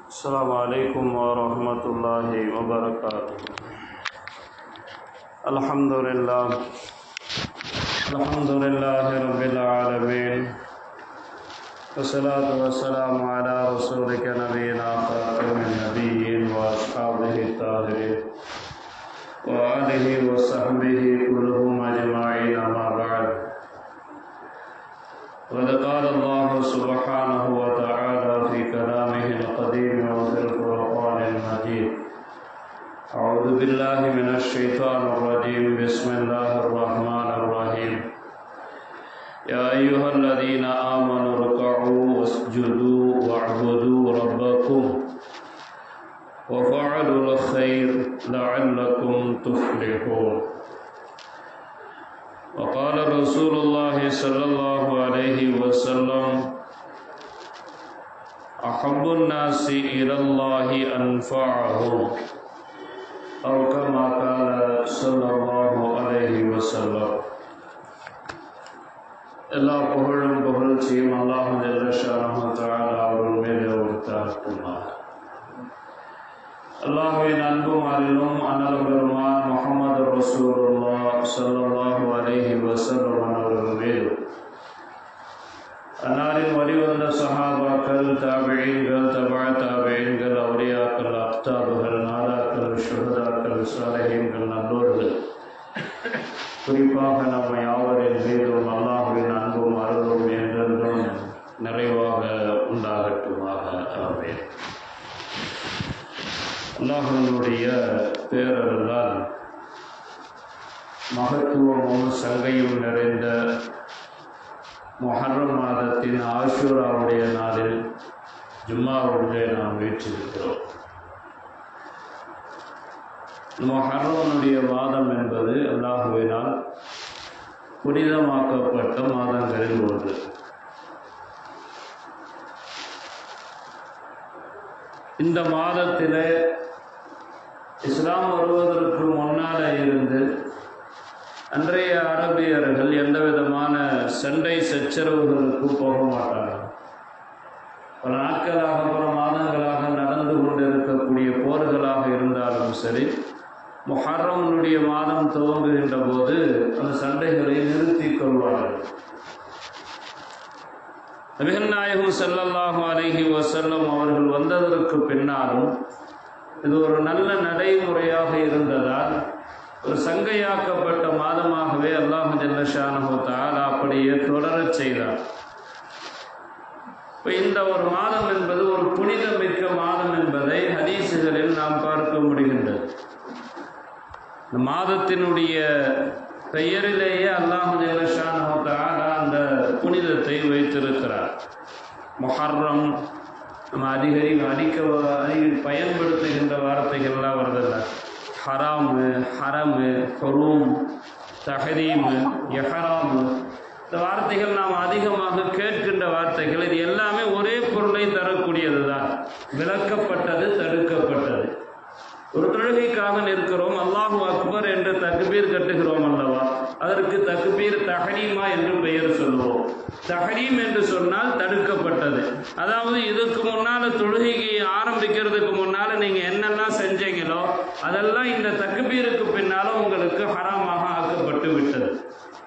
السلام عليكم ورحمة الله وبركاته. الحمد لله رب العالمين، والصلاة والسلام على رسولك نبينا خاتم النبيين وأصحابه الطاهرين وآله وصحبه كلهم أجمعين، أما بعد. وقد قال الله سبحانه وتعالى في كلامه القديم وفي القرآن المجيد: أعوذ بالله من الشيطان الرجيم، بسم الله الرحمن الرحيم. يا أيها الذين آمنوا اركعوا واسجدوا واعبدوا ربكم وفعلوا الخير لعلكم تفلحون. وقال رسول الله صلى الله عليه وسلم: أحب الناس إلى الله أنفعهم، أو كما قال صلى الله عليه وسلم. எல்லா புகழும் புகழ்ச்சியும் அல்லாஹ் ஜல்ல ஷானஹு தஆலா அவர்கள் மீது உரித்தாகட்டுமாக. அல்லாஹ்வின் அன்பும் அருளும் அன்னல் பெருமான் முஹம்மது ரசூலுல்லாஹ் ஸல்லல்லாஹு அலைஹி வஸல்லம் அவர்கள் மீது, அன்னாரின் வழிவந்த சஹாபாக்கள், தாபிஈன்கள், தபா தாபிஈன்கள், அவுலியாக்கள், அக்தாபுகள், நாதாக்கள், ஷுஹதாக்கள், சாலிஹீன்கள், நல்லோர்கள், குறிப்பாக நம்ம யாவரின் மீதும் அல்லாஹ்வின் அன்பும் அருளும் என்றென்றும் நிறைவாக உண்டாகட்டுமாக. ஆமீன். அல்லாஹ்வினுடைய பேரருளால் மகத்துவமும் சங்கையும் நிறைந்த முஹர்ரம் மாதத்தின் ஆஷூராவுடைய நாளில் ஜும்மாவுடைய நாம் வீற்றிருக்கிறோம். முஹர்ரமுடைய மாதம் என்பது அல்லாஹ்வினால் புனிதமாக்கப்பட்ட மாதங்களில் ஒன்று. இந்த மாதத்திலே இஸ்லாம் வருவதற்கு முன்னால் இருந்து அன்றைய அரபியர்கள் எந்த விதமான சண்டை சச்சரவுகளுக்கு போக மாட்டார்கள். பல நாட்களாக, பல மாதங்களாக நடந்து கொண்டிருக்கக்கூடிய போர்களாக இருந்தாலும் சரி, முஹர்ரமுடைய மாதம் துவங்குகின்ற போது அந்த சண்டைகளை நிறுத்திக் கொள்வார்கள். நபிகள் நாயகம் ஸல்லல்லாஹு அலைஹி வஸல்லம் அவர்கள் வந்ததற்கு பின்னாலும் இது ஒரு நல்ல நடைமுறையாக இருந்ததால் ஒரு சங்கையாக்கப்பட்ட மாதமாகவே அல்லாஹ் ஜல்ல ஷானஹு தஆலா அப்படியே தொடரச் செய்தார். இந்த ஒரு மாதம் என்பது ஒரு புனிதமிக்க மாதம் என்பதை ஹதீஸுகளில் நாம் பார்க்க முடிகின்றது. இந்த மாதத்தினுடைய பெயரிலேயே அல்லாஹ் ஜல்ல ஷானஹு தஆலா அந்த புனிதத்தை வைத்திருக்கிறார். முஹர்ரம் நம்ம அதிக பயன்படுத்துகின்ற வார்த்தைகள்லாம் வருதில்ல. ஹராமு, ஹரமு, ஹுரூம், தஹரீமு, எஹராமு, இந்த வார்த்தைகள் நாம் அதிகமாக கேட்கின்ற வார்த்தைகள். இது எல்லாமே ஒரே பொருளை தரக்கூடியது தான். விளக்கப்பட்டது, தடுக்கப்பட்டது. ஒரு தொழுகைக்காக நிற்கிறோம், அல்லாஹு அக்பர் என்று தக்பீர் கட்டுகிறோம் அல்லவா, அதற்கு தக்பீர் தஹரீமா என்று பெயர் சொல்லுவோம். தஹரீம் என்று சொன்னால் தடுக்கப்பட்டது. அதாவது இதுக்கு முன்னால் தொழுகைக்கு ஆரம்பிக்கிறதுக்கு முன்னால் நீங்கள் என்னெல்லாம் செஞ்சீங்களோ அதெல்லாம் இந்த தக்பீருக்கு பின்னால் உங்களுக்கு ஹராமாக ஆக்கப்பட்டு விட்டது.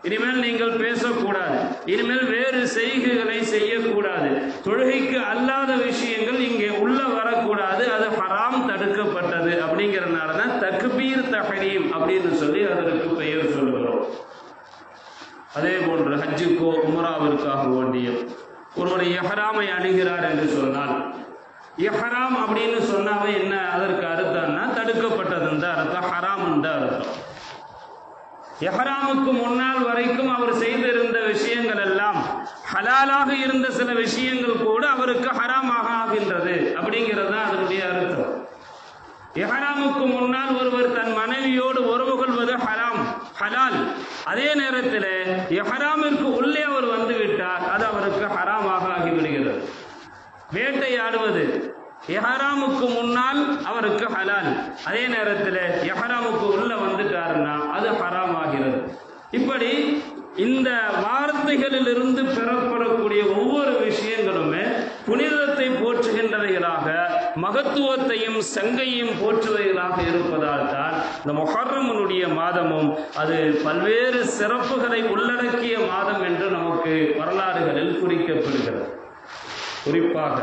இனிமேல் நீங்கள் பேசக்கூடாது, இனிமேல் வேறு செய்கைகளை செய்யக்கூடாது, தொழுகைக்கு அல்லாத விஷயங்கள் இங்கே உள்ள வரக்கூடாது, அது ஹராம், தடுக்கப்பட்டது. அப்படிங்கிறதுனால தான் தக்பீர் தஹரீம் அப்படின்னு சொல்லி அதற்கு பெயர் சொல்லுகிறோம். அதே போன்று ஹஜ்ஜுக்கோ உம்ராவிற்காக வேண்டிய ஒருவர் எஹராமை அணுகிறார் என்று சொன்னால், எஹராம் அப்படின்னு சொன்னாவே என்ன அதற்கு அர்த்தம்னா தடுக்கப்பட்டதுன்னு தான் அர்த்தம், ஹராம் தான் அர்த்தம். எஹராமுக்கு முன்னால் வரைக்கும் அவர் செய்திருந்த விஷயங்கள் எல்லாம் ஹலாலாக இருந்த சில விஷயங்கள் கூட அவருக்கு ஹராமாக ஆகின்றது அப்படிங்கிறது தான் அதனுடைய அர்த்தம். எஹராமுக்கு முன்னால் ஒருவர் தன் மனைவியோடு உறவு கொள்வது ஹராம், ஹலால். அதே நேரத்தில் எஹராமிற்கு உள்ளே அவர் வந்துவிட்டார், அது அவருக்கு ஹராமாக ஆகிவிடுகிறது. வேட்டையாடுவது எஹராமுக்கு முன்னால் அவருக்கு ஹலால், அதே நேரத்தில் எஹராமுக்கு உள்ள வந்துட்டாருன்னா அது ஹராம் ஆகிறது. இப்படி இந்த வார்த்தைகளிலிருந்து பெறப்படக்கூடிய ஒவ்வொரு விஷயங்களுமே புனிதத்தை போற்றுகின்றவைகளாக மகத்துவத்தையும் சங்கையும் போற்றுவதாக இருப்பதால் தான் இந்த முஹர்ரமுடைய மாதமும் அது பல்வேறு சிறப்புகளை உள்ளடக்கிய மாதம் என்று நமக்கு வரலாறுகளில் குறிக்கப்படுகிறது. குறிப்பாக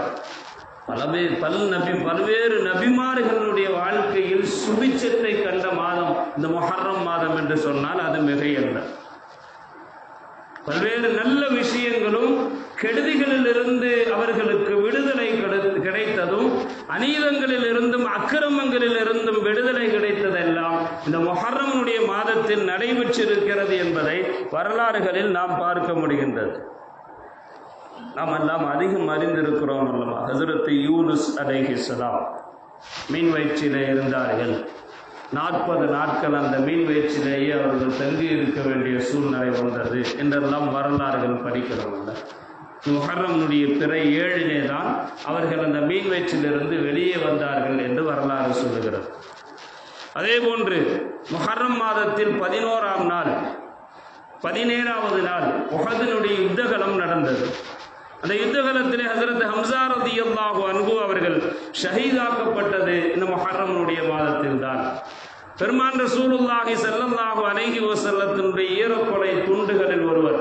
பல்வேறு நபிமார்களுடைய வாழ்க்கையில் சுபிச்சத்தை கண்ட மாதம் இந்த முஹர்ரம் மாதம் என்று சொன்னால் அது மிகையல்ல. பல்வேறு நல்ல விஷயங்களும் கெடுதிகளிலிருந்து அவர்களுக்கு விடுதலை கிடைத்ததும் அநீதங்களில் இருந்தும் அக்கிரமங்களில் இருந்தும் விடுதலை கிடைத்ததெல்லாம் இந்த முஹர்ரமுடைய மாதத்தில் நடைபெற்றிருக்கிறது என்பதை வரலாறுகளில் நாம் பார்க்க முடிகின்றது. நாம் எல்லாம் அதிகம் அறிந்திருக்கிறோம் அல்லவா? ஹஸரத் யூனுஸ் அலைஹிஸ்ஸலாம் மீன் வயிற்றிலே இருந்தார்கள். 40 நாட்கள் அந்த மீன் வயிற்றிலேயே அவர்கள் தங்கி இருக்க வேண்டிய சூழ்நிலை வந்தது என்றெல்லாம் வரலாறுகள் படிக்கிறோம். முஹர்ரமுடைய பிறை 7 தான் அவர்கள் அந்த மீன் வயிற்றிலிருந்து வெளியே வந்தார்கள் என்று வரலாறு சொல்லுகிறது. அதே போன்று முஹர்ரம் மாதத்தில் 11ஆம் நாள் 17வது நாள் உஹதுனுடைய யுத்தகலம் நடந்தது. அந்த யுத்தகலத்திலே ஹஸரத் ஹம்ஸா ரலியல்லாஹு அன்ஹு அவர்கள் ஷஹீதாக்கப்பட்டது இந்த முஹர்ரமுடைய மாதத்தில் தான். பெருமான் ரசூலுல்லாஹி ஸல்லல்லாஹு அலைஹி வஸல்லத்தினுடைய ஈரக்கொலை துண்டுகளில் ஒருவர்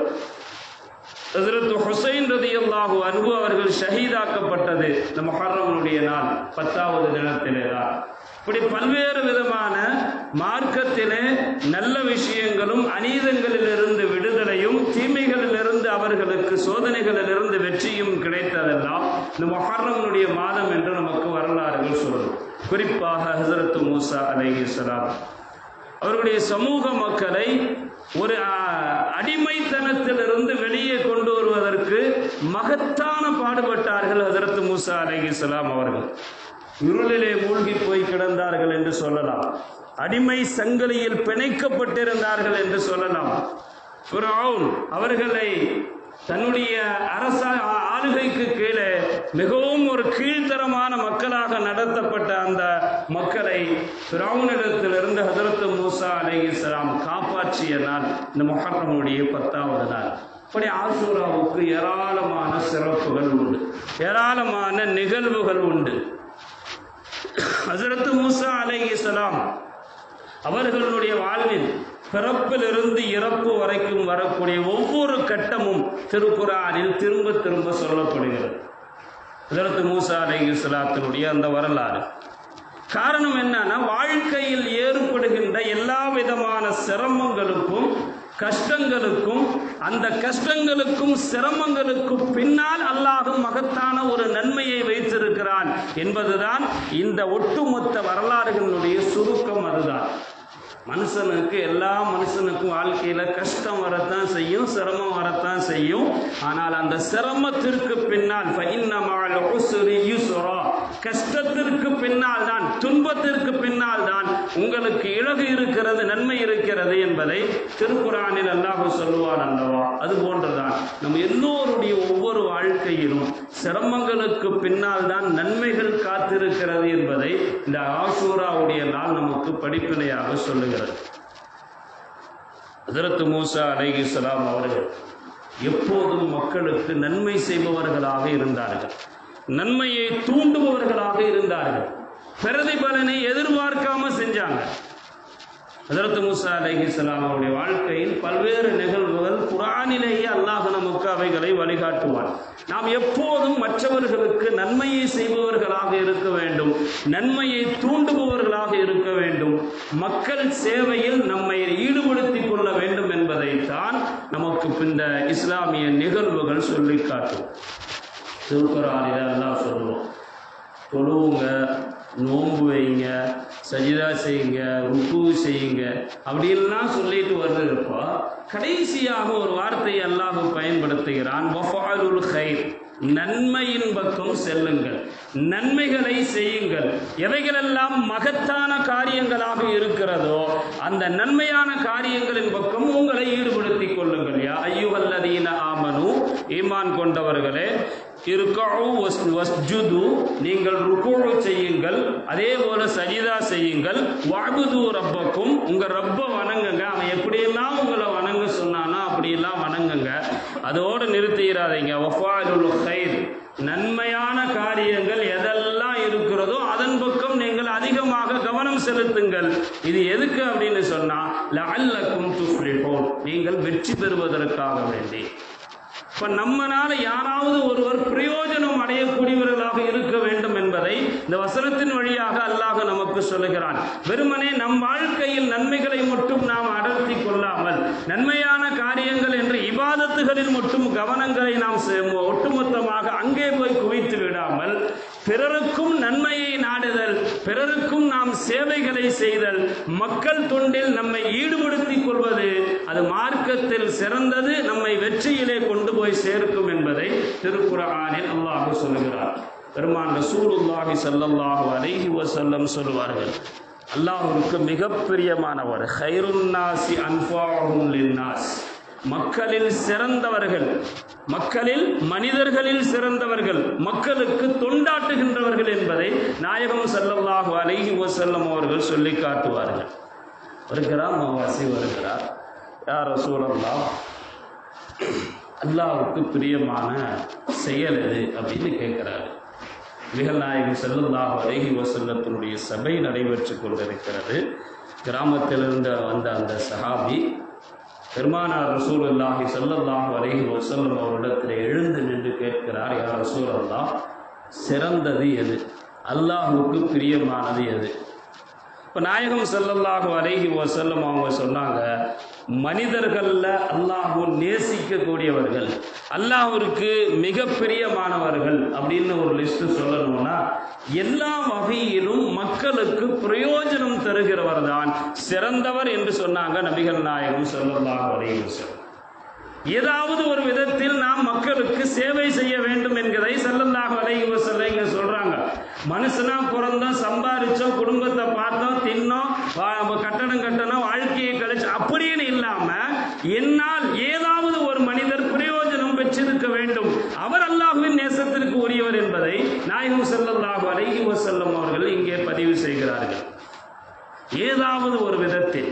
ஹஸரத் ஹுசைன் ரலியல்லாஹு அன்ஹு அவர்கள் ஷஹீதாக்கப்பட்டது இந்த முஹர்ரமுடைய நாள் 10வது தினத்திலே தான். இப்படி பல்வேறு விதமான மார்க்கத்திலே நல்ல விஷயங்களும் அநீதங்களிலிருந்து விடுதலையும் தீமைகளிலிருந்து அவர்களுக்கு சோதனைகளிலிருந்து வெற்றியும் கிடைத்ததெல்லாம் இந்த முஹர்ரமுடைய மாதம் என்று நமக்கு வரலாறுகள் சொல்லும். குறிப்பாக ஹஸரத் மூசா அலைஹிஸ்ஸலாம் அவர்களுடைய சமூக மக்களை ஒரு அடிமைத்தனத்திலிருந்து வெளியே கொண்டு வருவதற்கு மகத்தான பாடுபட்டார்கள் ஹஸரத் மூசா அலைஹிஸ்ஸலாம் அவர்கள். இருளிலே மூழ்கி போய் கிடந்தார்கள் என்று சொல்லலாம். அடிமை சங்கிலியில் பிணைக்கப்பட்டிருந்தார்கள் என்று சொல்லலாம். ஃபிரௌன் அவர்களை தன்னுடைய ஆளுகைக்கு கீழே மிகவும் ஒரு கீழ்த்தரமான மக்களாக நடத்தப்பட்ட அந்த மக்களை ஃபிரௌனிடத்திலிருந்து ஹஸரத் மூசா அலைஹிஸ்ஸலாம் காப்பாற்றிய நாள் இந்த முஹர்ரமுடைய 10வது நாள். இப்படி ஆஷூராவுக்கு ஏராளமான சிறப்புகள் உண்டு, ஏராளமான நிகழ்வுகள் உண்டு. ஹஸரத் மூசா அலைஹிஸ்ஸலாம் அவர்களுடைய வாழ்வில் பிறப்பிலிருந்து இறப்பு வரைக்கும் வரக்கூடிய ஒவ்வொரு கட்டமும் திருக்குர்ஆனில் திரும்ப திரும்ப சொல்லப்படுகிறது. ஹஸரத் மூசா அலைஹிஸ்ஸலாத்தினுடைய அந்த வரலாறு காரணம் என்னன்னா, வாழ்க்கையில் ஏற்படுகின்ற எல்லா விதமான சிரமங்களுக்கும் கஷ்டங்களுக்கும் அந்த கஷ்டங்களுக்கும் சிரமங்களுக்கும் பின்னால் அல்லாஹ் மகத்தான ஒரு நன்மையை வைத்திருக்கிறான் என்பதுதான் இந்த ஒட்டுமொத்த வரலாறுகளுடைய சுருக்கம். அதுதான் மனுஷனுக்கு எல்லா மனுஷனுக்கும் வாழ்க்கையில் கஷ்டம் வரத்தான் செய்யும், சிரமம் வரத்தான் செய்யும். ஆனால் அந்த சிரமத்திற்கு பின்னால் கஷ்டத்திற்கு பின்னால் தான், துன்பத்திற்கு பின்னால் தான் உங்களுக்கு இலகு இருக்கிறது, நன்மை இருக்கிறது என்பதை திருக்குர்ஆனில் அல்லாஹ் சொல்லுவான் அல்லவா? அது போன்றுதான் நம்ம எல்லோருடைய ஒவ்வொரு வாழ்க்கையிலும் சிரமங்களுக்கு பின்னால் தான் நன்மைகள் காத்திருக்கிறது என்பதை இந்த ஆஷூராவுடைய நாள் நமக்கு படிப்பினையாக சொல்லுகிறது. ஹஸரத் மூசா அலைஹிஸ்ஸலாம் அவர்கள் எப்போதும் மக்களுக்கு நன்மை செய்பவர்களாக இருந்தார்கள், நன்மையை தூண்டுபவர்களாக இருந்தார்கள், பிரதிபலனை எதிர்பார்க்காம செஞ்சாங்க. ஹஸரத் மூசா அலைஹிஸ்ஸலாம் அவருடைய வாழ்க்கையில் பல்வேறு நிகழ்வுகள் குர்ஆனிலேயே அல்லாஹ் நமக்கு அவைகளை வழிகாட்டுவார். நாம் எப்போதும் மற்றவர்களுக்கு நன்மையை செய்பவர்களாக இருக்க வேண்டும், நன்மையை தூண்டுபவர்களாக இருக்க வேண்டும், மக்கள் சேவையில் நம்மை ஈடுபடுத்திக் கொள்ள வேண்டும் என்பதைத்தான் நமக்கு இந்த இஸ்லாமிய நிகழ்வுகள் சொல்லி காட்டும். திருக்குர்ஆனில் அல்லாஹ் சொல்லுவோம், தொழுவுங்க, நோன்பு வைங்க, சஜிதா செய்யுங்க, ருக்கு செய்யுங்க அப்படின்லாம் சொல்லிட்டு வர்றப்போ கடைசியாக ஒரு வார்த்தையை அல்லாஹ் பயன்படுத்துகிறான், வஃபாலுல் கைர், நன்மையின் பக்கம் செல்லுங்கள், நன்மைகளை செய்யுங்கள். எவைகளெல்லாம் மகத்தான காரியங்களாக இருக்கிறதோ அந்த நன்மையான காரியங்களின் பக்கம் உங்களை ஈடுபடுத்திக் கொள்ளுங்கள். யா அய்யுஹல்லதீன ஆமனு, ஈமான் கொண்டவர்களே, இர்கஉ வஸ்ஜுது, நீங்கள் ருக்குஉ செய்யுங்கள், அதே போல சஜிதா செய்யுங்கள், வஅபுது ரப்பக்கும், உங்க ரப்ப வணங்குங்க. அவன் எப்படியெல்லாம் உங்களை வணங்க சொன்னானோ அப்படியெல்லாம் வணங்குங்க. அதோடு நிறுத்திடாதீங்க. வஃபாலுல் கைர், நன்மையான காரியங்கள் எதெல்லாம் இருக்கிறதோ செலுத்துங்கள். இது எதுக்கு அப்படின்னு சொன்னா லஅல்லக்கும் துஃப்லிஹூன், நீங்கள் வெற்றி பெறுவதற்காக வேண்டி. இப்ப நம்மனால யாராவது ஒருவர் பிரயோஜனம் அடையக்கூடியவர்களாக இருக்க வேண்டும் என்பதை இந்த வசனத்தின் வழியாக அல்லாஹ் நமக்கு சொல்லுகிறான். வெறுமனே நம் வாழ்க்கையில் நன்மைகளை மட்டும் நாம் அடர்த்தி கொள்ளாமல், நன்மையான காரியங்கள் என்று இபாதத்துகளில் மட்டும் கவனங்களை நாம் ஒட்டுமொத்தமாக அங்கே போய் குவித்து விடாமல், பிறருக்கும் நன்மையை நாடுதல், பிறருக்கும் நாம் சேவைகளை செய்தல், மக்கள் தொண்டில் நம்மை ஈடுபடுத்திக் கொள்வது, அது மார்க்கத்தில் சிறந்தது, நம்மை வெற்றியிலே கொண்டு போய் சேர்க்கும் என்பதை திருக்குர்ஆனில் அல்லாஹ் சொல்கிறார். பெருமான் ரசூலுல்லாஹி ஸல்லல்லாஹு அலைஹி வஸல்லம் சொல்வார்கள், அல்லாஹ்வுக்கு மிக பிரியமானவர் கைருன் நாசி அன்ஃபஅஹும் லின்னாஸ், மக்களில் சிறந்தவர்கள், மக்களில் மனிதர்களில் சிறந்தவர்கள், மக்களுக்கு தொண்டாட்டுகின்றவர்கள் என்பதை நாயகம் ஸல்லல்லாஹு அலைஹி வஸல்லம் அவர்கள் சொல்லி காட்டுவார்கள். ஒரு கிராமவாசி வருகிறார், யா ரசூலல்லாஹ், அல்லாஹ்வுக்கு பிரியமான செயல் எது அப்படின்னு கேட்கிறாரு. நபிகள் நாயகம் ஸல்லல்லாஹு அலைஹி வஸல்லத்தினுடைய சபை நடைபெற்றுக் கொண்டிருக்கிறது. கிராமத்திலிருந்து வந்த அந்த சஹாபி பெருமானார் ரசூலுல்லாஹி ஸல்லல்லாஹு அலைஹி வஸல்லம் அவரிடத்தில் எழுந்து நின்று கேட்கிறார், யா ரசூலல்லாஹ், சிறந்தது எது, அல்லாஹ்வுக்கு பிரியமானது எது? இப்போ நாயகம் ஸல்லல்லாஹு அலைஹி வஸல்லம் அவங்க சொன்னாங்க, மனிதர்களில் அல்லாஹ் நேசிக்கக்கூடியவர்கள், அல்லாஹ்விற்கு மிக பிரியமானவர்கள் அப்படின்னு ஒரு லிஸ்ட் சொல்லணும்னா எல்லா வகையிலும் மக்களுக்கு பிரயோஜனம் தருகிறவர் தான் சிறந்தவர் என்று சொன்னாங்க நபிகள் நாயகம் ஸல்லல்லாஹு அலைஹி வஸல்லம். ஏதாவது ஒரு விதத்தில் நாம் மக்களுக்கு சேவை செய்ய வேண்டும் என்கிறதை ஸல்லல்லாஹு அலைஹி வஸல்லம் இங்க சொல்றாங்க. மனுஷனா பிறந்தோம், சம்பாதிச்சோம், குடும்பத்தை பார்த்தோம், தின்னோம், கட்டணம் கட்டணும், வாழ்க்கையை கழிச்சு அப்படின்னு இல்லாம என்னால் ஏதாவது ஒரு மனிதர் பிரயோஜனம் பெற்றிருக்க வேண்டும், அவர் அல்லாஹ்வின் நேசத்திற்கு உரியவர் என்பதை நாயகம் ஸல்லல்லாஹு அலைஹி வஸல்லம் அவர்கள் இங்கே பதிவு செய்கிறார்கள். ஏதாவது ஒரு விதத்தில்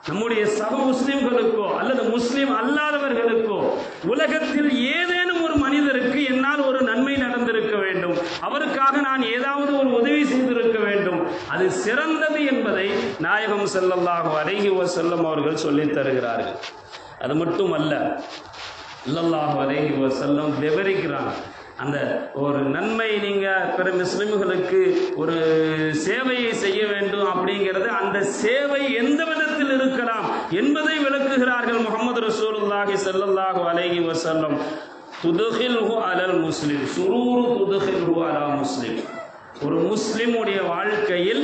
நம்முடைய சக முஸ்லிம்களுக்கோ அல்லது முஸ்லிம் அல்லாதவர்களுக்கோ உலகத்தில் ஏதேனும் ஒரு மனிதருக்கு என்னால் ஒரு நன்மை நடந்திருக்க வேண்டும், அவருக்காக நான் ஏதாவது ஒரு உதவி செய்திருக்க வேண்டும், அது சிறந்தது என்பதை நாயகம் ஸல்லல்லாஹு அலைஹி வஸல்லம் அவர்கள் சொல்லித் தருகிறார்கள். அது மட்டுமல்ல, ஸல்லல்லாஹு அலைஹி வஸல்லம் விவரிக்கிறாங்க, அந்த ஒரு நன்மை நீங்கள் பிற முஸ்லிம்களுக்கு ஒரு சேவையை செய்ய வேண்டும் அப்படிங்கிறது, அந்த சேவை எந்த விதத்தில் இருக்கலாம் என்பதை விளக்குகிறார்கள் முஹம்மது ரசூலுல்லாஹி ஸல்லல்லாஹு அலைஹி வஸல்லம். துதுகில்ஹு அலல் முஸ்லிம் சுரூரு துதுகில்ஹு அலா முஸ்லிம், ஒரு முஸ்லிமுடைய வாழ்க்கையில்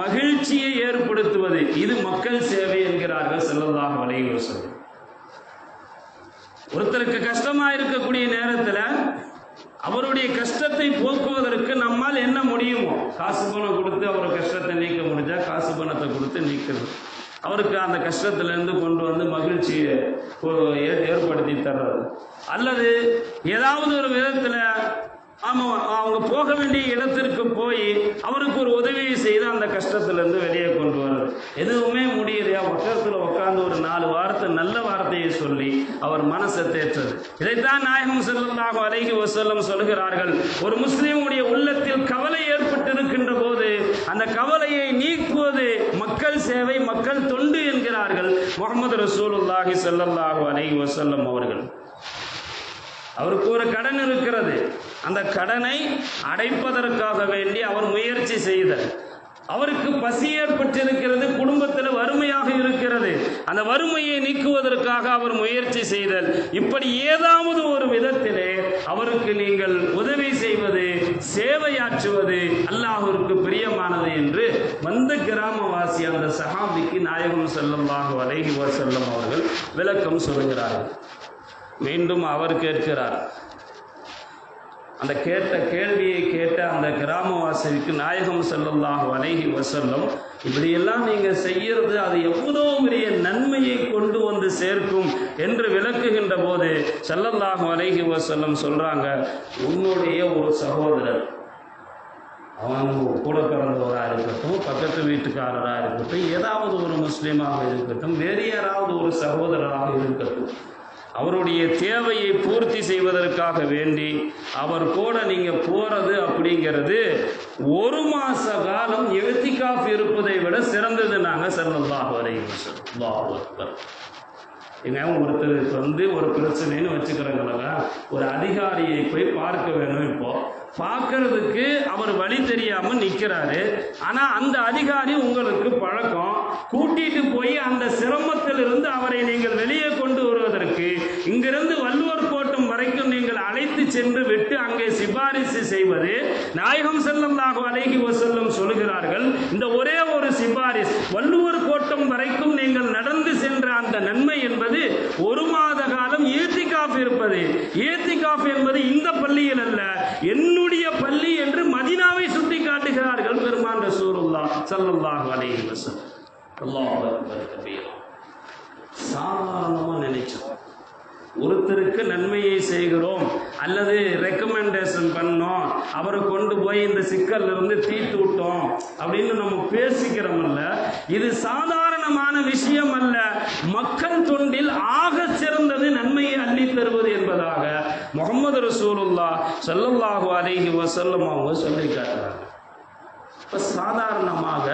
மகிழ்ச்சியை ஏற்படுத்துவது, இது மக்கள் சேவை என்கிறார்கள் ஸல்லல்லாஹு அலைஹி வஸல்லம். ஒருத்தருக்கு கஷ்டமாக இருக்கக்கூடிய நேரத்தில் அவருடைய கஷ்டத்தை போக்குவதற்கு நம்மால் என்ன முடியுமோ, காசு பணம் கொடுத்து அவர் கஷ்டத்தை நீக்க முடிஞ்சா காசு பணத்தை கொடுத்து நீக்கிறது, அவருக்கு அந்த கஷ்டத்திலிருந்து கொண்டு வந்து மகிழ்ச்சியை ஏற்படுத்தி தர்றது, அல்லது ஏதாவது ஒரு விதத்தில் அவங்க போக வேண்டிய இடத்திற்கு போய் அவருக்கு ஒரு உதவியை செய்து அந்த கஷ்டத்திலிருந்து வெளியே கொண்டு வர்றது. எதுவுமே முடியலையா, பக்கத்தில் உட்கார்ந்து ஒரு 4 வார்த்தை நல்ல வார்த்தையை சொல்லி அவர் மனசை தேற்றது. இதைத்தான் நாயகம் ஸல்லல்லாஹு அலைஹி வஸல்லம் சொல்கிறார்கள், ஒரு முஸ்லிமுடைய உள்ளத்தில் கவலை ஏற்பட்டிருக்கின்ற போது அந்த கவலையை நீக்குவது மக்கள் சேவை, மக்கள் தொண்டு என்கிறார்கள் முஹம்மது ரசூலுல்லாஹி ஸல்லல்லாஹு அலைஹி வஸல்லம் அவர்கள். அவருக்கு ஒரு கடன் இருக்கிறது, அந்த கடனை அடைப்பதற்காக வேண்டி அவர் முயற்சி செய்தார். அவருக்கு பசி ஏற்பட்டிருக்கிறது, குடும்பத்தில் வறுமையாக இருக்கிறது, அந்த வறுமையை நீக்குவதற்காக அவர் முயற்சி செய்தல், இப்படி ஏதாவது ஒரு விதத்திலே அவருக்கு நீங்கள் உதவி செய்வது, சேவையாற்றுவது அல்லாஹ்விற்கு பிரியமானது என்று வந்த கிராமவாசி அந்த சஹாபிக்கு நாயகம் ஸல்லல்லாஹு அலைஹி வஸல்லம் அவர்கள் விளக்கம் சொல்கிறார்கள். மீண்டும் அவர் கேட்கிறார், அந்த கேட்ட கேள்வியை கேட்ட அந்த கிராமவாசிக்கு நாயகம் ஸல்லல்லாஹு அலைஹி வஸல்லம், இப்படியெல்லாம் நீங்கள் செய்யறது அது எவ்வளோ பெரிய நன்மையை கொண்டு வந்து சேர்க்கும் என்று விளக்குகின்ற போது ஸல்லல்லாஹு அலைஹி வஸல்லம் சொல்றாங்க, உன்னுடைய ஒரு சகோதரர், அவன் கூட பிறந்தவராக இருக்கட்டும், பக்கத்து வீட்டுக்காரராக இருக்கட்டும், ஏதாவது ஒரு முஸ்லீமாக இருக்கட்டும், வேறு யாராவது ஒரு சகோதரராக இருக்கட்டும், அவருடைய தேவையை பூர்த்தி செய்வதற்காக வேண்டி அவர் கூட நீங்கள் போகிறது அப்படிங்கிறது 1 மாத காலம் இஅ்திகாஃப் இருப்பதை விட சிறந்தது. நாங்கள் ஸல்லல்லாஹு அலைஹி வஸல்லம். அல்லாஹு அக்பர். எங்க ஒருத்தருக்கு வந்து ஒரு பிரச்சனைன்னு வச்சுக்கிறவங்க ஒரு அதிகாரியை போய் பார்க்க வேணும். இப்போ பார்க்கறதுக்கு அவர் வழி தெரியாமல் நிற்கிறாரு. ஆனால் அந்த அதிகாரி உங்களுக்கு பழக்கம். கூட்டிட்டு போய் அந்த சிரமத்திலிருந்து அவரை நீங்கள் வெளியே கொண்டு வருவதற்கு இங்கிருந்து வள்ளுவர் கோட்டம் வரைக்கும் நீங்கள் அழைத்து சென்று விட்டு அங்கே சிபாரிசு செய்வது நாயகம் ஸல்லல்லாஹு அலைஹி வஸல்லம் சொல்கிறார்கள். இந்த ஒரே ஒரு சிபாரிஸ் வள்ளுவர் கோட்டம் வரைக்கும் நீங்கள் நடந்து சென்ற அந்த நன்மை என்பது 1 மாத காலம் இஅ்திகாஃப் இருப்பது. இஅ்திகாஃப் என்பது இந்த பள்ளியில் அல்ல, என்னுடைய பள்ளி என்று மதீனாவை சுட்டி காட்டுகிறார்கள் பெருமான் ரசூலுல்லாஹ் ஸல்லல்லாஹு அலைஹி வஸல்லம். அல்லாஹு அக்பர் கபீரா. சாதாரணமாக நினைச்சோம் ஒருத்தருக்கு நன்மையை செய்கிறோம் அல்லது ரெக்கமெண்டேஷன் பண்ணோம், அவரை கொண்டு போய் இந்த சிக்கல்ல இருந்து தீர்த்து விட்டோம் அப்படின்னு நம்ம பேசிக்கிறோம்ல. இது சாதாரணமான விஷயம் அல்ல. மக்கள் தொண்டில் ஆக சிறந்தது நன்மையை அள்ளி தருவது என்பதாக முஹம்மது ரசூலுல்லாஹ் ஸல்லல்லாஹு அலைஹி வஸல்லம் அவங்க சொல்லி காட்டுறாங்க. இப்போ சாதாரணமாக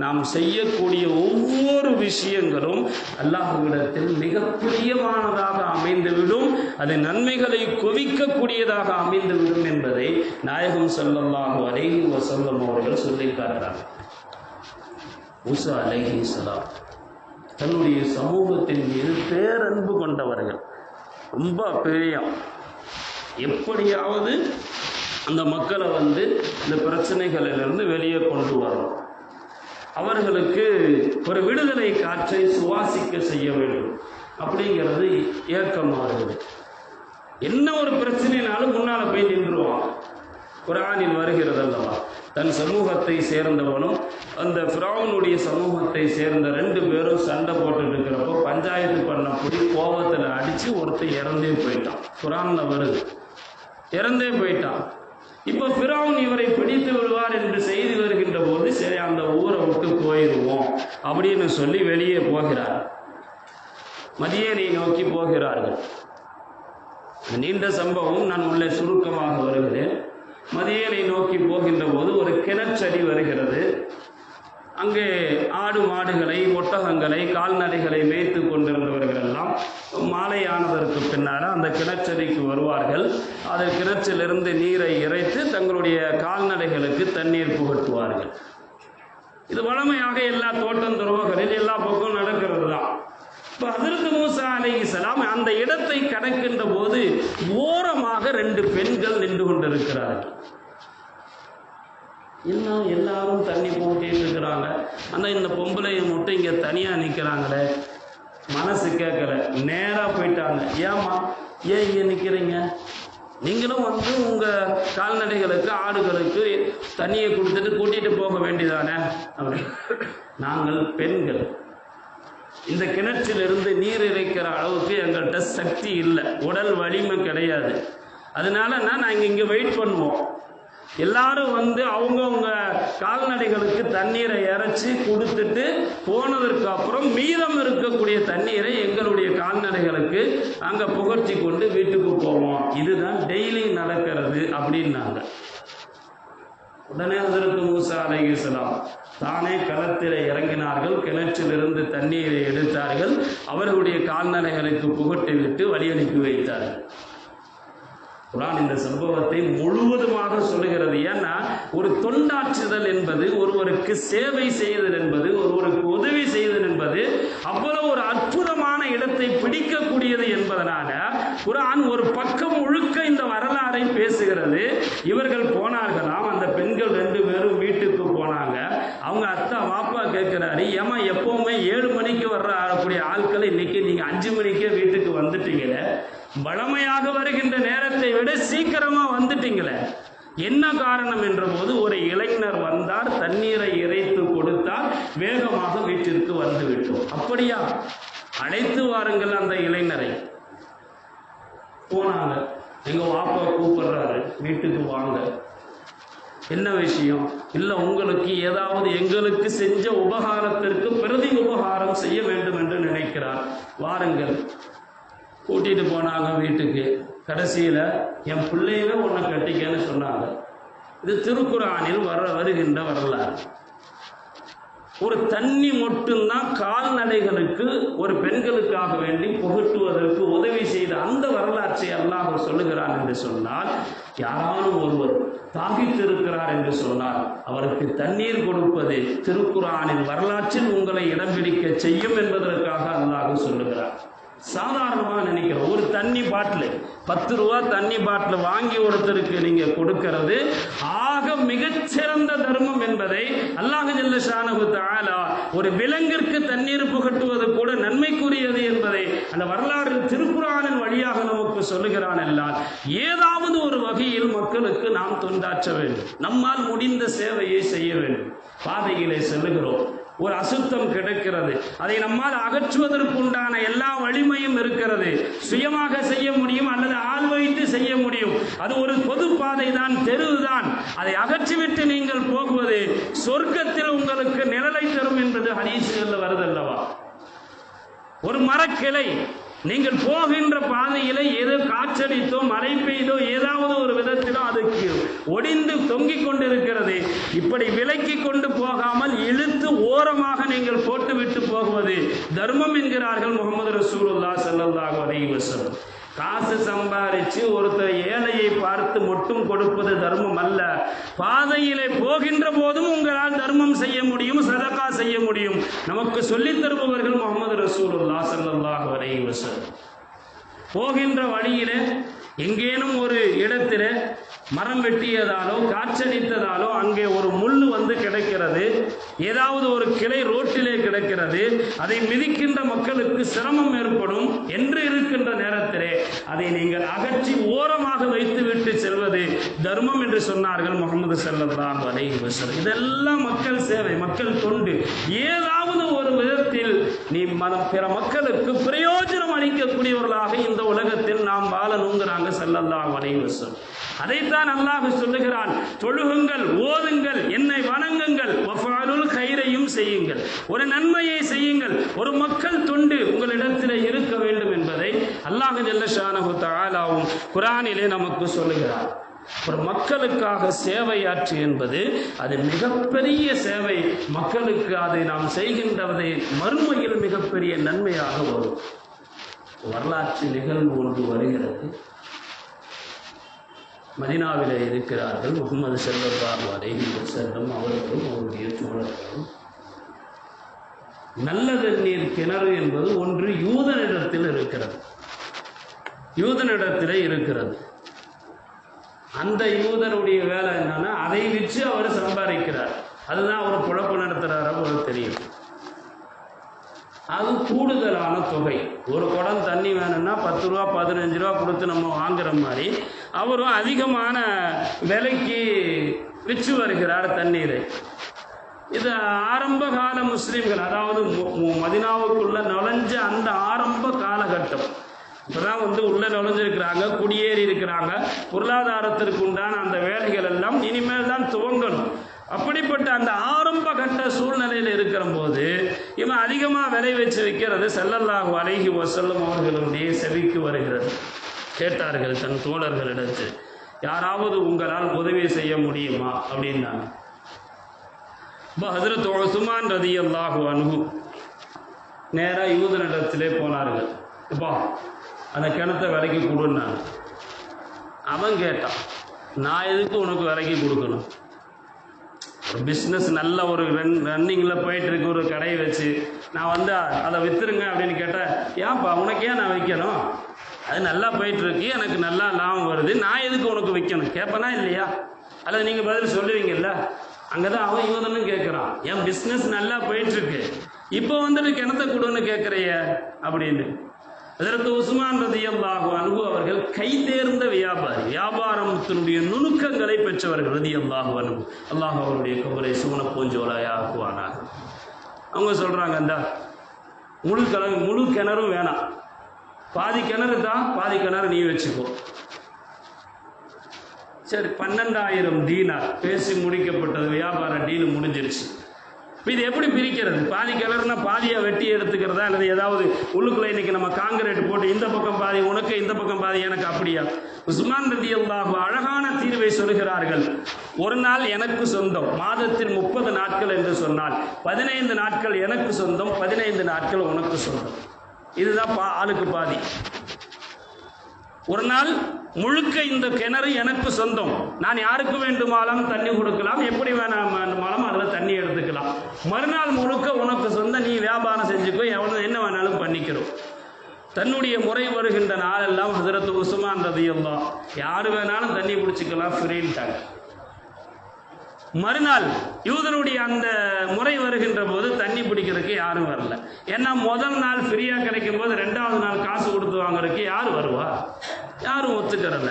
நாம் செய்யக்கூடிய ஒவ்வொரு விஷயங்களும் அல்லாஹ்விடத்தில் மிக பிரியமானதாக அமைந்துவிடும். அது நன்மைகளை குவிக்கக்கூடியதாக அமைந்துவிடும் என்பதை நாயகம் ஸல்லல்லாஹு அலைஹி வஸல்லம் அவர்கள் சொல்லி காட்டுறாங்க. மூசா அலைஹிஸ்ஸலாம் தன்னுடைய சமூகத்தின் மீது பேரன்பு கொண்டவர்கள். ரொம்ப பிரியம். எப்படியாவது அந்த மக்களை வந்து இந்த பிரச்சனைகளிலிருந்து வெளியே கொண்டு வரணும். அவர்களுக்கு ஒரு விடுதலை காற்றை சுவாசிக்க செய்ய வேண்டும் அப்படிங்கிறது ஏக்கமாக இருக்குது. என்ன ஒரு பிரச்சனைனாலும் முன்னால் போய் நின்றுவான். குர்ஆனில் வருகிறது அல்லவா, தன் சமூகத்தை சேர்ந்தவனும் அந்த ஃபிரௌனுடைய சமூகத்தை சேர்ந்த 2 பேரும் சண்டை போட்டு இருக்கிறப்போ பஞ்சாயத்து பண்ண போய் கோபத்தில் அடித்து ஒருத்தர் இறந்தே போயிட்டான். குர்ஆனில் வருது, இறந்தே போயிட்டான். இப்போ ஃபிரௌன் இவரை பிடித்து விடுவார் என்று செய்தி வருகின்ற போது சரி அந்த ஊரை விட்டு போயிடுவோம் அப்படின்னு சொல்லி வெளியே போகிறார். மதியனை நோக்கி போகிறார்கள். நீண்ட சம்பவம், நான் உள்ளே சுருக்கமாக வருகிறேன். மதியனை நோக்கி போகின்ற போது ஒரு கிணற்றடி வருகிறது. அங்கே ஆடு மாடுகளை ஒட்டகங்களை கால்நடைகளை மேய்த்து கொண்டிருந்தவர்கள் எல்லாம் மாலையானதற்கு பின்னால் அந்த கிணற்றடிக்கு வருவார்கள். அது கிணற்றிலிருந்து நீரை இறைத்து தங்களுடைய கால்நடைகளுக்கு தண்ணீர் புகட்டுவார்கள். இது வழமையாக எல்லா தோட்டந்துறவுகளில் எல்லா பக்கம் நடக்கிறது தான். இப்போ ஹஜ்ரத் மூசா அலைஹிஸ்ஸலாம் அந்த இடத்தை கடக்கின்ற போது ஓரமாக 2 பெண்கள் நின்று கொண்டிருக்கிறார்கள். இன்னும் எல்லாரும் தண்ணி போட்டிட்டு இருக்கிறாங்க. ஆனால் இந்த பொம்பளையை மட்டும் இங்கே தனியாக நிற்கிறாங்களே, மனசு கேட்கல. நேராக போயிட்டாங்க. ஏம்மா ஏன் இங்கே நிற்கிறீங்க? நீங்களும் வந்து உங்கள் கால்நடைகளுக்கு ஆடுகளுக்கு தண்ணியை கொடுத்துட்டு கூட்டிகிட்டு போக வேண்டியதானே? அப்படி நாங்கள் பெண்கள், இந்த கிணற்றிலிருந்து நீர் இறைக்கிற அளவுக்கு எங்கள்கிட்ட சக்தி இல்லை, உடல் வலிமை கிடையாது. அதனால நாங்கள் இங்கே வெயிட் பண்ணுவோம். எல்லாரும் வந்து அவங்கவுங்க கால்நடைகளுக்கு தண்ணீரை இறைச்சி கொடுத்துட்டு போனதற்கு அப்புறம் மீதம் இருக்கக்கூடிய தண்ணீரை எங்களுடைய கால்நடைகளுக்கு அங்கே புகழ்ச்சி கொண்டு வீட்டுக்கு போவோம். இதுதான் டெய்லி நடக்கிறது அப்படின்னாங்க. உடனே ஹஜ்ரத் மூசா அலைஹிஸ்ஸலாம் தானே களத்தில் இறங்கினார்கள். கிணற்றிலிருந்து தண்ணீரை எடுத்தார்கள். அவர்களுடைய கால்நடைகளுக்கு புகட்டி விட்டு வழி அனுப்பி வைத்தார்கள். குர்ஆன் இந்த சம்பவத்தை முழுவதுமாக சொல்லுகிறது. ஏன்னா ஒரு தொண்டாற்றுதல் என்பது, ஒருவருக்கு சேவை செய்தல் என்பது, ஒருவருக்கு உதவி செய்தல் என்பது அவ்வளவு ஒரு அற்புதமான இடத்தை பிடிக்கக்கூடியது என்பதனால குர்ஆன் ஒரு பக்கம் முழுக்க இந்த வரலாறை பேசுகிறது. இவர்கள் போனார்களாம். அந்த பெண்கள் 2 பேரும் வீட்டுக்கு போனாங்க. அவங்க அத்தா வாப்பா கேட்கிறாரு, ஏமா எப்பவுமே 7 மணிக்கு வரக்கூடிய ஆட்கள் இன்னைக்கு நீங்க 5 மணிக்கே வீட்டுக்கு வந்துட்டீங்களே, வழமையாக வருகின்ற நேரத்தை விட சீக்கிரமா வந்துட்டீங்களே, என்ன காரணம் என்ற போது ஒரு இளைஞர் வந்தார், தண்ணீரை இறைத்து கொடுத்தார், வேகமாக வீட்டிற்கு வந்து விட்டோம். அப்படியா, அழைத்து வாருங்கள் அந்த இளைஞரை. போனாங்க. எங்க வாப்பா கூப்பிடுறாரு, வீட்டுக்கு வாங்க. என்ன விஷயம்? இல்லை, உங்களுக்கு ஏதாவது எங்களுக்கு செஞ்ச உபகாரத்திற்கு பிரதி உபகாரம் செய்ய வேண்டும் என்று நினைக்கிறார், வாருங்கள். கூட்டிகிட்டு போனாங்க வீட்டுக்கு. கடைசியில் என் பிள்ளையவே உன்னை கட்டிக்கன்னு சொன்னாங்க. இது திருக்குர்ஆனில் வருகின்ற வரலாறு. ஒரு தண்ணி மட்டும்தான் கால்நடைகளுக்கு ஒரு பெண்களுக்காக வேண்டி புகட்டுவதற்கு உதவி செய்த அந்த வரலாற்றை அல்லாஹ் சொல்லுகிறான் என்று சொன்னால், யாராலும் ஒருவர் தாகித்திருக்கிறார் என்று சொன்னால் அவருக்கு தண்ணீர் கொடுப்பது திருக்குர்ஆனின் வரலாற்றில் உங்களை இடம் பிடிக்க செய்யும் என்பதற்காக அல்லாஹ் சொல்லுகிறார். சாதாரணமாக நினைக்கிறோம். ஒரு தண்ணி பாட்டில் 10 ரூபா தண்ணி பாட்டில் வாங்கி ஒருத்தருக்கு நீங்க கொடுக்கிறது ஆக மிகச்சிறந்த தர்மம் என்பதை அல்லாஹ் ஜல்ல ஷானஹு தஆலா ஒரு விலங்கிற்கு தண்ணீர் புகட்டுவது கூட நன்மைக்குரியது என்பதை அந்த வரலாறு திருக்குர்ஆனின் வழியாக நமக்கு சொல்லுகிறான். எல்லாம் ஏதாவது ஒரு வகையில் மக்களுக்கு நாம் தொண்டாற்ற வேண்டும். நம்மால் முடிந்த சேவையை செய்ய வேண்டும். பாதையிலே செல்லுகிறோம், ஒரு அசுத்தம் கிடைக்கிறது, அதை நம்மால் அகற்றுவதற்குண்டான எல்லா வலிமையும் இருக்கிறது. சுயமாக செய்ய முடியும் அல்லது ஆள் வைத்து செய்ய முடியும். அது ஒரு பொது பாதை தான், தெருவுதான். அதை அகற்றிவிட்டு நீங்கள் போகுவது சொர்க்கத்தில் உங்களுக்கு நிழலை தரும் என்பது ஹதீஸ்களில் வருதல்லவா. ஒரு மரக்கிளை நீங்கள் போகின்ற பாதையில ஏதோ காற்றடித்தோ மழை பெய்தோ ஏதாவது ஒரு விதத்திலோ அதுக்கு ஒடிந்து தொங்கிக் கொண்டிருக்கிறது. இப்படி விலக்கி கொண்டு போகாமல் இழுத்து ஓரமாக நீங்கள் போட்டுவிட்டு போகுவது தர்மம் என்கிறார்கள் முஹம்மது ரசூலுல்லாஹ் ஸல்லல்லாஹு அலைஹி வஸல்லம். காசு சம்பாதிச்சு ஒருத்தர் ஏழையை பார்த்து மட்டும் கொடுப்பது தர்மம் அல்ல. பாதையிலே போகின்ற போதும் உங்களால் தர்மம் செய்ய முடியும், சதகா செய்ய முடியும். நமக்கு சொல்லித் தருபவர்கள் முஹம்மது ரசூலுல்லாஹ் ஸல்லல்லாஹு அலைஹி வஸல்லம். போகின்ற வழியிலே எங்கேனும் ஒரு இடத்திலே மரம் வெட்டியதாலோ காற்றடித்ததாலோ அங்கே ஒரு முள்ளு வந்து கிடக்கிறது, ஏதாவது ஒரு கிளை ரோட்டிலே கிடக்கிறது, அதை மிதிக்கின்ற மக்களுக்கு சிரமம் ஏற்படும் என்று இருக்கின்ற நேரத்திலே அதை நீங்கள் அகற்றி ஓரமாக வைத்துவிட்டு செல்வது தர்மம் என்று சொன்னார்கள் முஹம்மது ஸல்லல்லாஹு அலைஹி வஸல்லம். இதெல்லாம் மக்கள் சேவை, மக்கள் தொண்டு. ஏதாவது ஒரு விதத்தில் நீ பிற மக்களுக்கு பிரயோஜனம் அளிக்கக்கூடியவர்களாக இந்த உலகத்தில் நாம் வாழணுங்கிறாங்க ஸல்லல்லாஹு அலைஹி வஸல்லம். அதைத்தான் அல்லாஹ் சொல்லுகிறான், தொழுகுங்கள், ஓதுங்கள், என்னை வணங்குங்கள், வஃஅலுல் கைரையும் செய்யுங்கள், ஒரு நன்மையை செய்யுங்கள், ஒரு மக்கள் தொண்டு உங்களிடத்தில் இருக்க வேண்டும் என்பதை அல்லாஹ் ஜல்ல ஷானஹு தஆலாவும் குர்ஆனிலே நமக்கு சொல்லுகிறார். ஒரு மக்களுக்காக சேவையாற்று என்பது அது மிகப்பெரிய சேவை. மக்களுக்கு அதை நாம் செய்கின்றதை மறுமையில் மிகப்பெரிய நன்மையாக வரும். வரலாற்று நிகழ்வு ஒன்று வருகிறது. மதீனாவிலே இருக்கிறார்கள் முஹம்மது ஸல்லல்லாஹு அலைஹி வஸல்லம் அவர்களும் அவருடைய தோழர்களும். நல்ல தண்ணீர் கிணறு என்பது ஒன்று யூதனிடத்தில் இருக்கிறது, யூதனிடத்திலே இருக்கிறது. அந்த யூதனுடைய வேலை என்னன்னா அதை விற்று அவர் சம்பாதிக்கிறார். அதுதான் அவர் பொழப்பு நடத்துறாரு அவருக்கு தெரியும். அது கூடுதலான தொகை. ஒரு குடம் தண்ணி வேணும்னா 10 ரூபா 15 ரூபா கொடுத்து நம்ம வாங்குற மாதிரி அவரும் அதிகமான விலைக்கு விற்று வருகிறார் தண்ணீரை. இது ஆரம்ப கால முஸ்லீம்கள், அதாவது மதீனாவுக்குள்ள நுழைஞ்ச அந்த ஆரம்ப காலகட்டம். இப்போதான் உள்ள நுழைஞ்சிருக்கிறாங்க, குடியேறி இருக்கிறாங்க. பொருளாதாரத்திற்கு உண்டான அந்த வேலைகள் எல்லாம் இனிமேல் தான் துவங்கணும். அப்படிப்பட்ட அந்த ஆரம்ப கட்ட சூழ்நிலையில் இருக்கிற போது இவன் அதிகமாக விலை வச்சு வைக்கிறது ஸல்லல்லாஹு அலைஹி வஸல்லம் அவர்களுடைய செவிக்கு வருகிறது. கேட்டார்கள் தன் தோழர்களிடத்தில், யாராவது உங்களால் உதவி செய்ய முடியுமா அப்படின்னாங்க. ஹஜ்ரத் உஸ்மான் ரலியல்லாஹு அன்ஹு நேராக யூதனிடத்திலே போனார்கள். இப்போ அந்த கிணத்தை விலைக்கு கொடுன்னாங்க. அவன் கேட்டான், நான் எதுக்கு உனக்கு விலைக்கு கொடுக்கணும்? ஒரு பிஸ்னஸ் நல்ல ஒரு ரன்னிங்கில் போயிட்டுருக்கு, ஒரு கடையை வச்சு நான் அதை விற்றுருங்க அப்படின்னு கேட்டேன். ஏன்ப்பா உனக்கு ஏன் நான் வைக்கணும்? அது நல்லா போயிட்டுருக்கு, எனக்கு நல்லா லாபம் வருது, நான் எதுக்கு உனக்கு வைக்கணும் கேட்பனா இல்லையா? அல்லது நீங்கள் பதில் சொல்லுவீங்கல்ல? அங்கே தான் அவன் யூதனும் கேட்குறான், என் பிஸ்னஸ் நல்லா போயிட்டுருக்கு, இப்போ கிணத்தை கொடுன்னு கேட்குறைய அப்படின்னு. அதற்கு உஸ்மான் ரலியல்லாஹு அன்ஹு அவர்கள் கை தேர்ந்த வியாபாரி, வியாபாரத்தினுடைய நுணுக்கங்களை பெற்றவர்கள் ரலியல்லாஹு அன்ஹு. அல்லாஹ் அவருடைய கபரை சுவன பூஞ்சோலையா ஆக்குவானாக. அவங்க சொல்கிறாங்க, அந்த முழு கிணறும் வேணாம், பாதி கிணறு தான், பாதி கிணறு நீ வச்சுக்கோ. சரி, 12,000 தீனார் பேசி முடிக்கப்பட்டது. வியாபார டீல் முடிஞ்சிருச்சு. இது எப்படி பிரிக்கிறது? பாதி கிணறுனா பாதியாக வெட்டி எடுத்துக்கிறதா, அல்லது ஏதாவது உள்ளுக்குள்ளே இன்னைக்கு நம்ம காங்கிரீட் போட்டு இந்த பக்கம் பாதி உனக்கு இந்த பக்கம் பாதி எனக்கு, அப்படியா? உஸ்மான் ரலியல்லாஹு அழகான தீர்வை சொல்கிறார்கள். ஒரு நாள் எனக்கு சொந்தம், மாதத்தில் 30 நாட்கள் என்று சொன்னால் 15 நாட்கள் எனக்கு சொந்தம், 15 நாட்கள் உனக்கு சொந்தம். இதுதான் ஆளுக்கு பாதி. ஒரு நாள் முழுக்க இந்த கிணறு எனக்கு சொந்தம், நான் யாருக்கு வேண்டுமானாலும் தண்ணி கொடுக்கலாம், எப்படி வேணுமானாலும் அதில் தண்ணி எடுத்துக்கலாம். மறுநாள் முழுக்க உனக்கு சொந்தம், நீ வியாபாரம் செஞ்சுக்கோ, என்ன வேணாலும் பண்ணிக்கிறோம். தன்னுடைய முறை வருகின்ற நாளெல்லாம் ஹஸரத் உஸ்மான் ரலியல்லாஹு யாரு வேணாலும் தண்ணி பிடிச்சிக்கலாம் ஃப்ரீன்ட்டாங்க. மறுநாள் யூதனுடைய அந்த முறை வருகின்ற போது தண்ணி பிடிக்கிறதுக்கு யாரும் வரல. ஏன்னா முதல் நாள் ஃப்ரீயாக கிடைக்கும் போது 2வது நாள் காசு கொடுத்து வாங்குறதுக்கு யார் வருவா? யாரும் ஒத்துக்கிறல.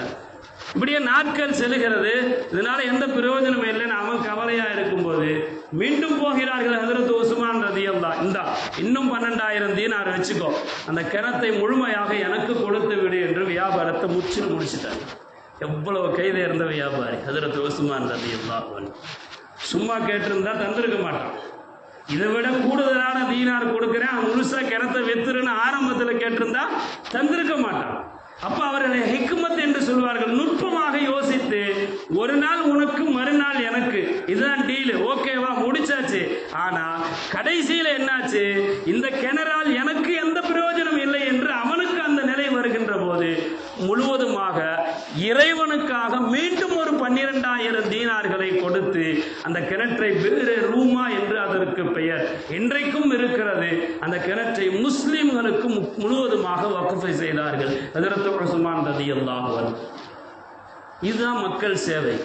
இப்படியே நாட்கள் செல்கிறது. இதனால எந்த பிரயோஜனமும் இல்லைன்னு அவன் கவலையா இருக்கும்போது மீண்டும் போகிறார்கள் ஹஸரத் உஸ்மான் ரலியல்லாஹு, இந்தா இன்னும் 12,000 தீனார் வச்சுக்கோ, அந்த கிணத்தை முழுமையாக எனக்கு கொடுத்து விடு என்று வியாபாரத்தை முற்றிலும் முடிச்சுட்டாங்க. எவ்வளவு கைதை இருந்த வியாபாரி ஹஸரத் உஸ்மான் ரலியல்லாஹு. சும்மா கேட்டிருந்தா தந்திருக்க மாட்டான். இதை விட கூடுதலான தீனார் கொடுக்குறேன், முழுசா கிணத்தை வெத்துருன்னு ஆரம்பத்தில் கேட்டிருந்தா தந்திருக்க மாட்டான். அப்ப அவர்களை ஹிக்மத் என்று சொல்வார்கள். நுட்பமாக யோசித்து ஒரு நாள் உனக்கு மறுநாள் எனக்கு, இதுதான் டீல், ஓகேவா, முடிச்சாச்சு. ஆனா கடைசியில் என்னாச்சு? இந்த கிணறால் எனக்கு எந்த பிரயோஜனம் இல்லை என்று அவனுக்கு அந்த நிலை வருகின்ற போது முழுவதுமாக இறைவனுக்காக மீண்டும் ஒரு 12,000 தீனார்களை கொடுத்து அந்த கிணற்றை வேறு ரூமா என்று அதற்கு பெயர் இன்றைக்கும் இருக்கிறது. அந்த கிணற்றை முஸ்லிம்களுக்கு முழுவதுமாக வக்ஃப் செய்தார்கள் ஹஸரத் உஸ்மான் ரலியல்லாஹு அன்ஹு. இதுதான் மக்கள் சேவை.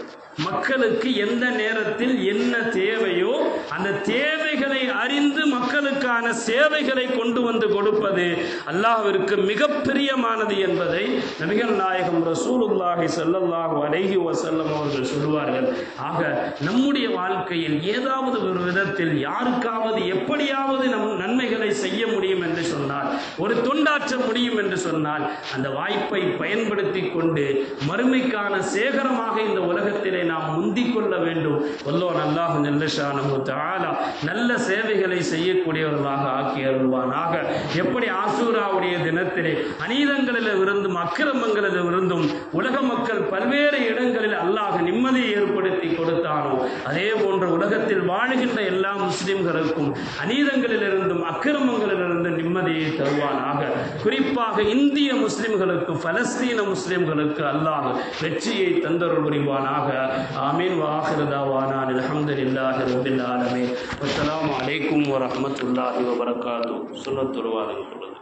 மக்களுக்கு எந்த நேரத்தில் என்ன தேவையோ அந்த தேவைகளை அறிந்து மக்களுக்கான சேவைகளை கொண்டு வந்து கொடுப்பது அல்லாஹ்விற்கு மிக பிரியமானது என்பதை நபிகள் நாயகம் ரசூலுல்லாஹி ஸல்லல்லாஹு அலைஹி வஸல்லம் அவர்கள் சொல்வார்கள். ஆக நம்முடைய வாழ்க்கையில் ஏதாவது ஒரு விதத்தில் யாருக்காவது எப்படியாவது நன்மைகளை செய்ய முடியும் என்று சொன்னால், ஒரு தொண்டாற்ற முடியும் என்று சொன்னால், அந்த வாய்ப்பை பயன்படுத்தி கொண்டு மறுமைக்கான சேகரமாக இந்த உலகத்திலே நாம் முந்திக் கொள்ள வேண்டும். வல்லோன் அல்லாஹ் ஜல்ல ஷானஹு தஆலா நல்ல சேவைகளை செய்யக்கூடியவர்களாக ஆக்கி அருள்வானாக. எப்படி ஆஷூராவுடைய தினத்திலே அநீதங்களில் இருந்தும் அக்கிரமங்களில் இருந்தும் உலக மக்கள் பல்வேறு இடங்களில் அல்லாஹ் நிம்மதியை ஏற்படுத்தி கொடுத்தானோ, அதே போன்ற உலகத்தில் வாழுகின்ற எல்லா முஸ்லிம்களுக்கும் அநீதங்களிலிருந்தும் அக்கிரமங்களிலிருந்து நிம்மதியை தருவானாக. குறிப்பாக இந்திய முஸ்லிம்களுக்கு, பலஸ்தீன முஸ்லிம்களுக்கு அல்லாஹ் வெற்றியை தந்தருள் புரிவானாக. ஆமீன். வாஹிரு தாவானா அல்ஹம்துலில்லாஹி ரப்பில் ஆலமீன். வஸ்ஸலாமு அலைக்கும் வரஹ்மத்துல்லாஹி வபரகாத்துஹு. சுன்னத்துல் வாலிஹி.